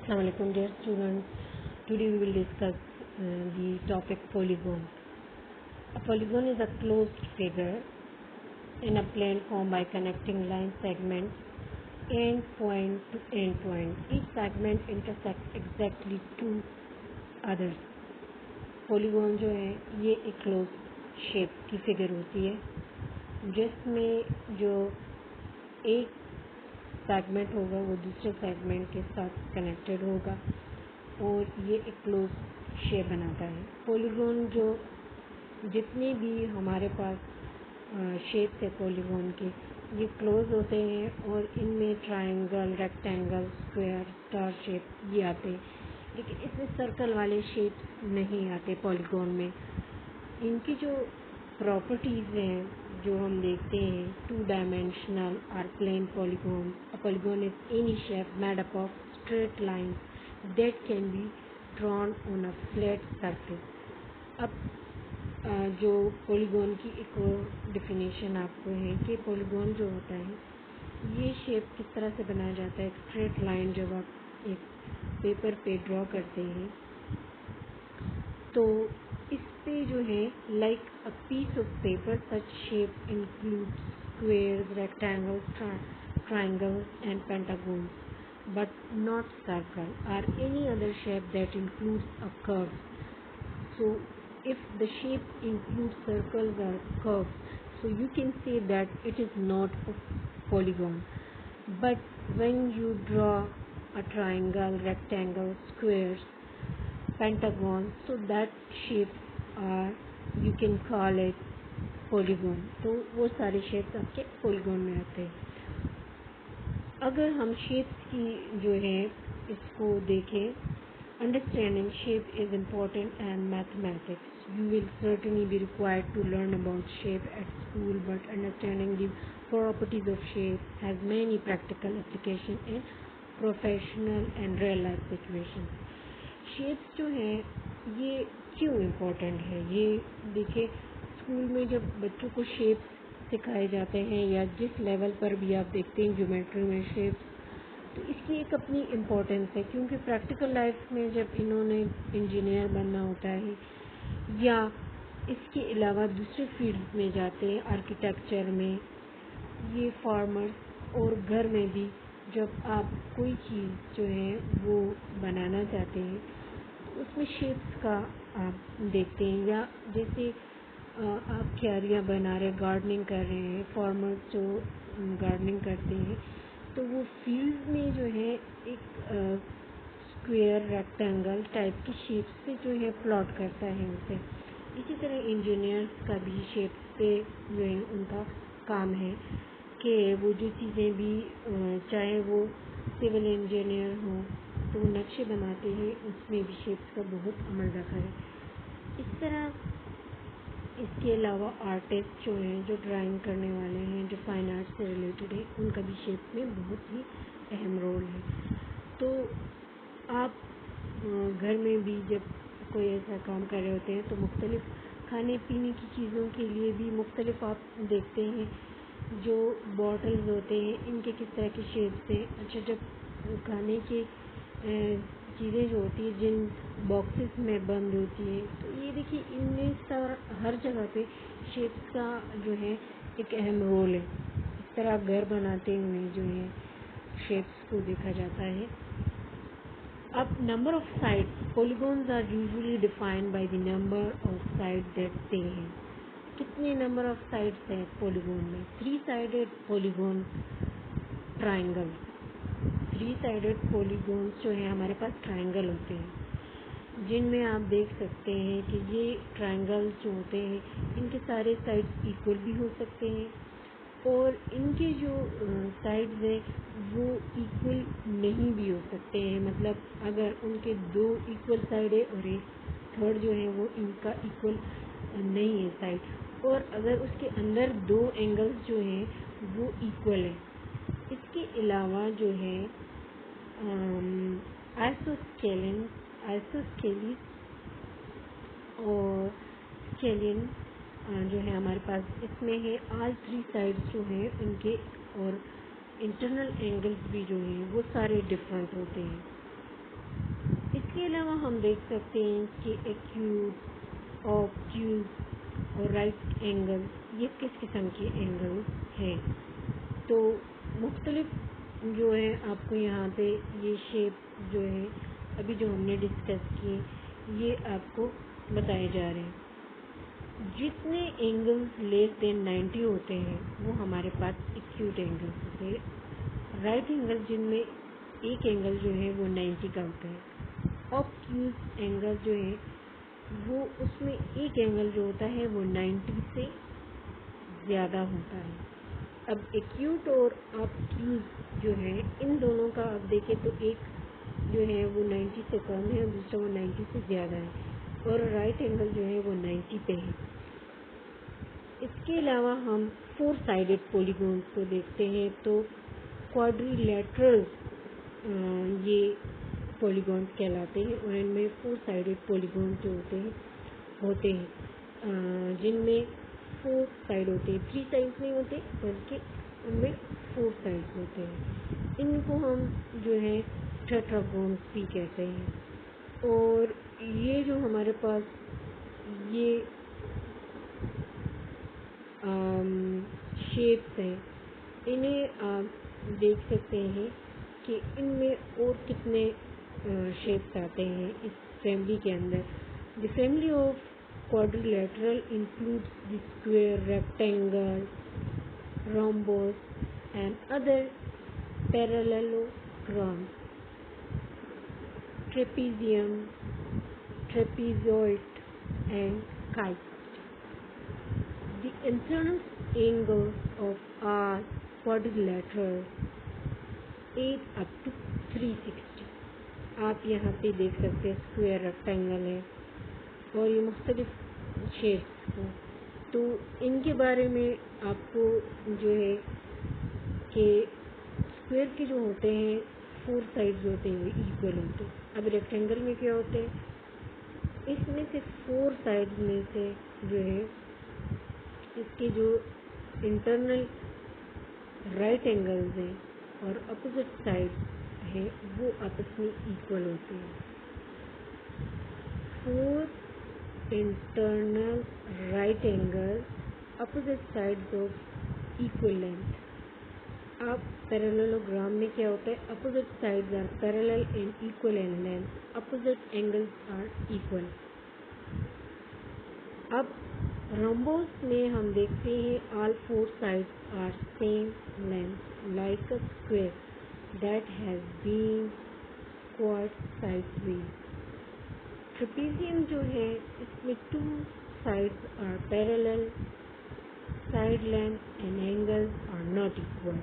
Assalamu alaikum dear students. Today we will discuss the topic polygon. A polygon is a closed figure in a plane formed by connecting line segments end point to end point. Each segment intersects exactly two others. Polygon जो है ये एक closed shape की figure होती है जिसमें जो एक सेगमेंट होगा वो दूसरे सेगमेंट के साथ कनेक्टेड होगा और ये एक क्लोज शेप बनाता है। पॉलीगॉन जो जितने भी हमारे पास शेप्स है पॉलीगॉन के ये क्लोज होते हैं और इनमें triangle, rectangle, square, star shape ये आते हैं, लेकिन इसमें सर्कल वाले शेप्स नहीं आते पॉलीगॉन में। इनकी जो प्रॉपर्टीज़ हैं जो हम देखते हैं, 2 dimensional or plane polygon. A polygon is any shape made up of straight lines that can be drawn on a flat surface. अब जो पॉलीगॉन की एक डिफिनेशन आपको है कि पॉलीगॉन जो होता है ये शेप किस तरह से बनाया जाता है। एक स्ट्रेट लाइन जब आप एक पेपर पे ड्रॉ करते हैं तो इस पे जो है like a piece of paper such shape include squares, rectangles, triangles and pentagons but not circle or any other shape that includes a curve. So if the shape includes circles or curves, so you can say that it is not a polygon. But when you draw a triangle, rectangle, squares, pentagon, so that shapes are you can call it polygon. तो वो सारे shapes आपके polygon में आते हैं। अगर हम shapes की जो है इसको देखें, understanding shape is important in mathematics. You will certainly be required to learn about shape at school, but understanding the properties of shape has many practical applications in professional and real life situations. Shapes जो हैं ये क्यों important है, ये देखिए school में जब बच्चों को शेप्स सिखाए जाते हैं या जिस लेवल पर भी आप देखते हैं ज्योमेट्री में शेप्स, तो इसकी एक अपनी इम्पोर्टेंस है क्योंकि प्रैक्टिकल लाइफ में जब इन्होंने इंजीनियर बनना होता है या इसके अलावा दूसरे फील्ड में जाते हैं, आर्किटेक्चर में, ये फार्मर्स और घर में भी जब आप कोई चीज़ जो है वो बनाना चाहते हैं तो उसमें शेप्स का आप देखते हैं। या जैसे आप क्यारियाँ बना रहे, गार्डनिंग कर रहे हैं, फार्मर्स जो गार्डनिंग करते हैं तो वो फील्ड में जो है एक स्क्वायर, रेक्टेंगल टाइप की शेप्स पे जो है प्लॉट करता है उसे। इसी तरह इंजीनियर्स का भी शेप्स पे जो है उनका काम है कि वो जो चीज़ें भी चाहे वो सिविल इंजीनियर हो तो वो नक्शे बनाते हैं, उसमें भी शेप्स का बहुत अमल रखा है। इस तरह इसके अलावा आर्टिस्ट जो हैं, जो ड्राइंग करने वाले हैं, जो फाइन आर्ट से रिलेटेड है, उनका भी शेप में बहुत ही अहम रोल है। तो आप घर में भी जब कोई ऐसा काम कर रहे होते हैं तो मुख्तलिफ खाने पीने की चीज़ों के लिए भी मुख्तलिफ आप देखते हैं जो बॉटल्स होते हैं इनके किस तरह के शेप्स हैं। अच्छा, जब खाने के चीज़ें जो होती हैं जिन बॉक्सेस में बंद होती है तो ये देखिए इनमें सर हर जगह पे शेप्स का जो है एक अहम रोल है। इस तरह घर बनाते हुए जो है शेप्स को देखा जाता है। अब number of sides, polygons are usually defined by the number of side that they हैं। कितने नंबर ऑफ साइड्स हैं पॉलीगॉन में? 3 sided polygon triangle. 3 sided polygons जो हैं हमारे पास ट्राइंगल होते हैं जिनमें आप देख सकते हैं कि ये ट्राइंगल्स जो होते हैं इनके सारे साइड्स इक्वल भी हो सकते हैं और इनके जो साइड्स हैं वो इक्वल नहीं भी हो सकते हैं। मतलब अगर उनके 2 इक्वल साइड है और एक थर्ड जो है वो इनका इक्वल नहीं है साइड, और अगर उसके अंदर 2 एंगल्स जो हैं वो इक्वल है। इसके अलावा जो है आइसोस्केलिस और स्केलियन जो है हमारे पास इसमें है। ऑल 3 साइड्स जो हैं उनके और इंटरनल एंगल्स भी जो हैं वो सारे डिफरेंट होते हैं। इसके अलावा हम देख सकते हैं कि एक्यूट, ऑब्ट्यूज और राइट एंगल ये किस किस्म के एंगल हैं। तो मुख्तलिफ जो है आपको यहाँ पे ये शेप जो है अभी जो हमने डिस्कस किए ये आपको बताए जा रहे हैं। जितने एंगल्स लेस देन 90 होते हैं वो हमारे पास एक्यूट एंगल्स होते हैं। राइट एंगल जिनमें एक एंगल जो है वो 90 का होता है। ऑब्ट्यूज एंगल जो है वो उसमें एक एंगल जो होता है वो 90 से ज़्यादा होता है। अब एक्यूट और ऑब्ट्यूज जो है इन दोनों का आप देखें तो एक जो है वो 90 से कम है और दूसरा वो 90 से ज़्यादा है और राइट एंगल जो है वो 90 पे है। इसके अलावा हम 4 साइडेड पॉलीगॉन्स को देखते हैं तो क्वाड्रिलैटरल ये पॉलीगॉन्स कहलाते हैं और इनमें 4 साइडेड पॉलीगॉन्स जो होते हैं जिनमें 4 साइड होते हैं, 3 साइड्स नहीं होते बल्कि उनमें 4 साइड्स होते हैं। इनको हम जो है टेट्रागोन्स भी कहते हैं। और ये जो हमारे पास ये शेप्स हैं इन्हें आप देख सकते हैं कि इनमें और कितने शेप्स आते हैं इस फैमिली के अंदर। The family of quadrilateral includes the square, rectangle, rhombus and other parallelograms, trapezium, trapezoid and kite. The internal angles of our quadrilateral add up to 360. आप यहाँ पे देख सकते हैं स्क्वायर, रेक्टेंगल है और ये मुख्तलिफ शेप्स को, तो इनके बारे में आपको जो है कि स्क्वायर के जो होते हैं 4 साइड्स होते हैं वो इक्वल होते हैं। अब रेक्टेंगल में क्या होते हैं, इसमें से 4 साइड्स में से जो है इसके जो इंटरनल राइट एंगल्स हैं और अपोजिट साइड है वो आपस में इक्वल होते हैं। 4 internal right angle opposite sides of equal length. अब पैरेललोग्राम में क्या होता है, opposite sides are parallel and equal in length, opposite angles are equal. अब रोम्बोस में हम देखते हैं all 4 sides are same length like a square that has been squared sideways. Trapezium जो है इसमें 2 sides are parallel, side length and angles are not equal.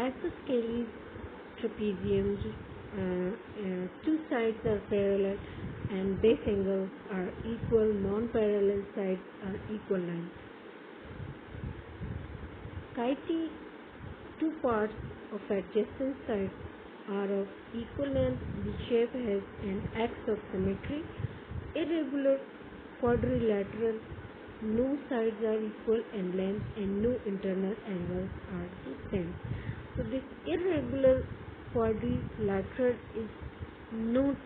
Isosceles trapeziums, 2 sides are parallel and base angles are equal, non-parallel sides are equal length. Kite, 2 parts of adjacent sides are of equal length. The shape has an axis of symmetry. Irregular quadrilateral, no sides are equal in length and no internal angles are the same. So this irregular quadrilateral is not,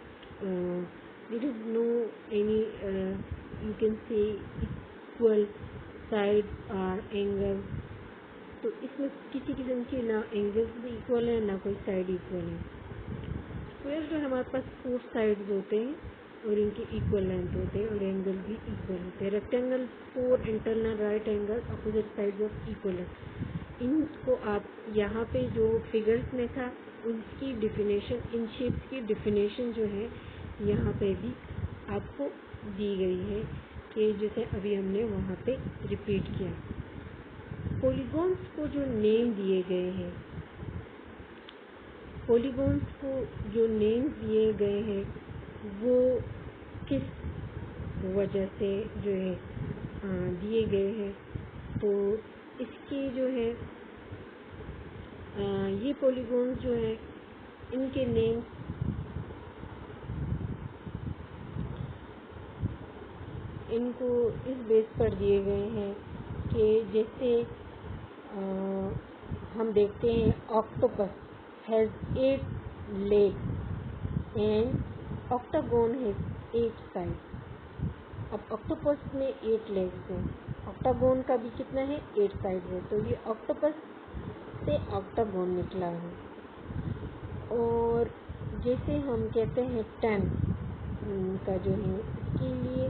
there is no any, you can say equal sides or angles. तो इसमें किसी किस्म के ना angles भी equal है ना कोई साइड इक्वल है। स्क्वायर जो हमारे पास 4 साइड्स होते हैं और इनके इक्वल लेंथ होते हैं और एंगल भी इक्वल होते हैं। Rectangle 4 internal right angle opposite sides of equal है। इनको आप यहाँ पे जो फिगर्स में था उसकी डिफिनेशन, इन शेप्स की डिफिनेशन जो है यहाँ पे भी आपको दी गई है कि जैसे अभी हमने वहाँ पे रिपीट किया। पॉलीगॉन्स को जो नेम दिए गए हैं, पॉलीगॉन्स को जो नेम दिए गए हैं वो किस वजह से जो है दिए गए हैं, तो इसके जो है ये पॉलीगॉन्स जो है इनके नेम इनको इस बेस पर दिए गए हैं कि जैसे हम देखते हैं octopus has 8 leg and octagon has 8 sides. अब ऑक्टोपस में 8 लेग्स हैं, ऑक्टागोन का भी कितना है 8 साइड है, तो ये ऑक्टोपस से ऑक्टागोन निकला है। और जैसे हम कहते हैं 10 का जो है, इसके लिए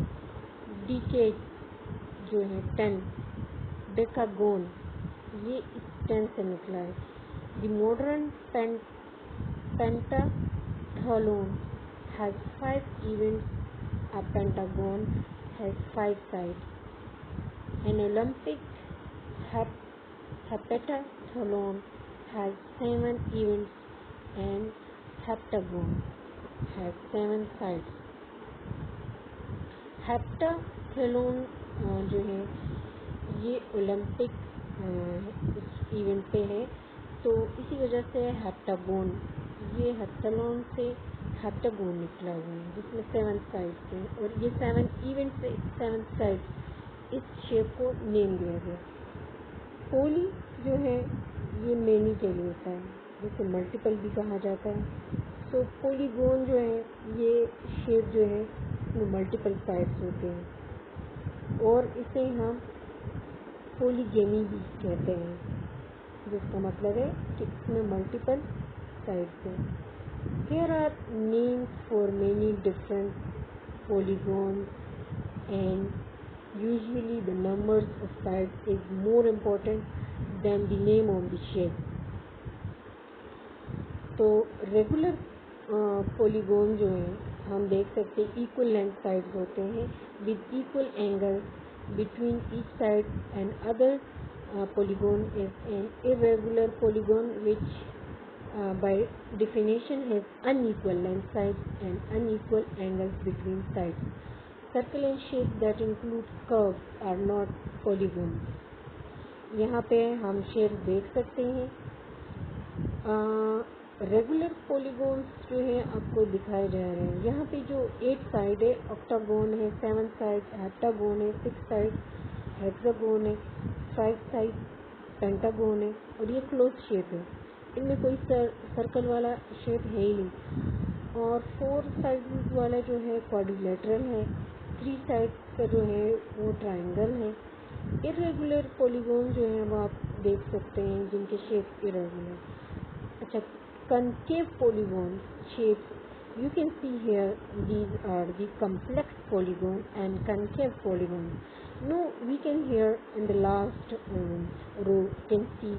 डिकेड जो है 10 डेकागोन, ये इस 10 से निकला है। The modern pentathlon has 5 events, a pentagon has 5 sides. An Olympic heptathlon has 7 events and heptagon has 7 sides. Heptathlon जो है ये ओलंपिक इवेंट पे है, तो इसी वजह से हेप्टागोन, ये हेप्टाथलॉन से हेप्टागोन निकला हुआ है जिसमें 7 साइड्स हैं, और ये 7 इवेंट से 7 साइड्स, इस शेप को नेम दिया गया। पोली जो है ये मेनी के लिए होता है, जिसे मल्टीपल भी कहा जाता है। सो पोलीगोन जो है ये शेप जो है इसमें मल्टीपल साइड्स होते हैं, और इसे हम पोलीगेमी भी कहते हैं, जिसका मतलब है कि इसमें मल्टीपल साइड्स हैं। Here are names for many different polygons, and usually the numbers of sides is more important than the name of the shape. तो रेगुलर पॉलीगॉन जो है हम देख सकते हैं इक्वल लेंथ साइड्स होते हैं with equal angle between each side, and other polygon is an irregular polygon which by definition has unequal length sides and unequal angles between sides. Circle and shape that include curves are not polygons. यहाँ पे हम shape देख सकते हैं। Regular polygons जो है आपको दिखाए जा रहे हैं। यहाँ पे जो 8 साइड है, ऑक्टागोन है 7 साइड, हेप्टागोन है 6 साइड, हेक्सागोन है 5 साइड, पेंटागोन है, और ये क्लोज शेप है। इनमें कोई सर्कल वाला शेप है ही नहीं। और 4 साइड वाला जो है क्वाड्रिलेटरल है, 3 साइड का जो है वो ट्राइंगल है। इरेगुलर पॉलीगॉन जो है वो आप देख सकते हैं जिनके शेप इरेगुलर। अच्छा, concave polygon shapes you can see here, these are the complex polygon and concave polygon. Now we can here in the last row can see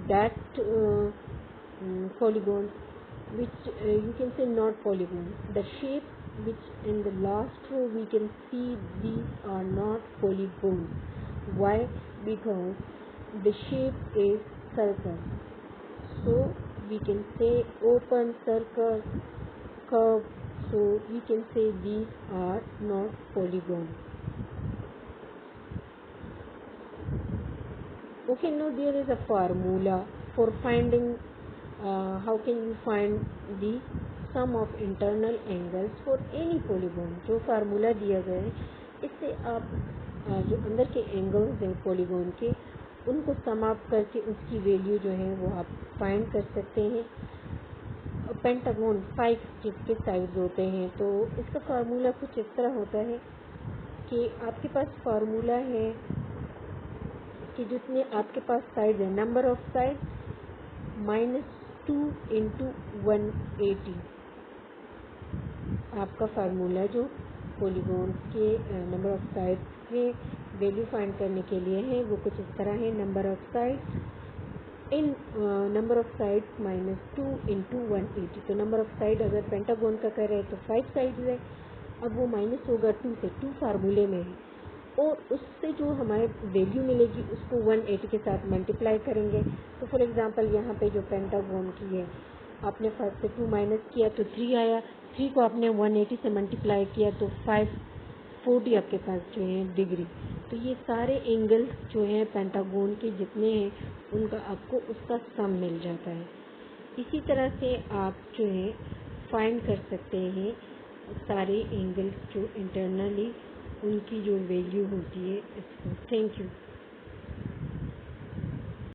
that polygon which you can say not polygon. The shape which in the last row we can see, these are not polygons. Why? Because the shape is circle. So we can say open, circle, curve. So we can say these are not polygon. Okay, now there is a formula for finding how can you find the sum of internal angles for any polygon. जो formula दिया गया है, इससे आप जो अंदर के angles हैं पॉलीगॉन के, उनको सम अप करके उसकी वैल्यू जो है वो आप फाइंड कर सकते हैं। पेंटागन 5 जिसके साइड्स होते हैं, तो इसका फार्मूला कुछ इस तरह होता है कि आपके पास फार्मूला है कि जिसमें आपके पास साइड है नंबर ऑफ साइड -2 × 180। आपका फार्मूला जो पॉलीगॉन के नंबर ऑफ साइड के वैल्यू फाइंड करने के लिए है वो कुछ इस तरह है, number of side in number of sides -2 × 180। तो नंबर ऑफ साइड अगर पेंटागन का कर रहे हैं तो 5 साइड्स है, अब वो माइनस होगा 2 से, 2 फार्मूले में है, और उससे जो हमारे वैल्यू मिलेगी उसको 180 के साथ मल्टीप्लाई करेंगे। तो फॉर एग्जांपल यहाँ पे जो पेंटागन की है, आपने 5 से 2 माइनस किया तो 3 आया, 3 को आपने 180 से मल्टीप्लाई किया तो 540 आपके पास जो है डिग्री। तो ये सारे एंगल्स जो हैं पेंटागन के जितने हैं उनका आपको उसका सम मिल जाता है। इसी तरह से आप जो है फाइंड कर सकते हैं सारे एंगल्स जो इंटरनली उनकी जो वैल्यू होती है इसको। Thank you.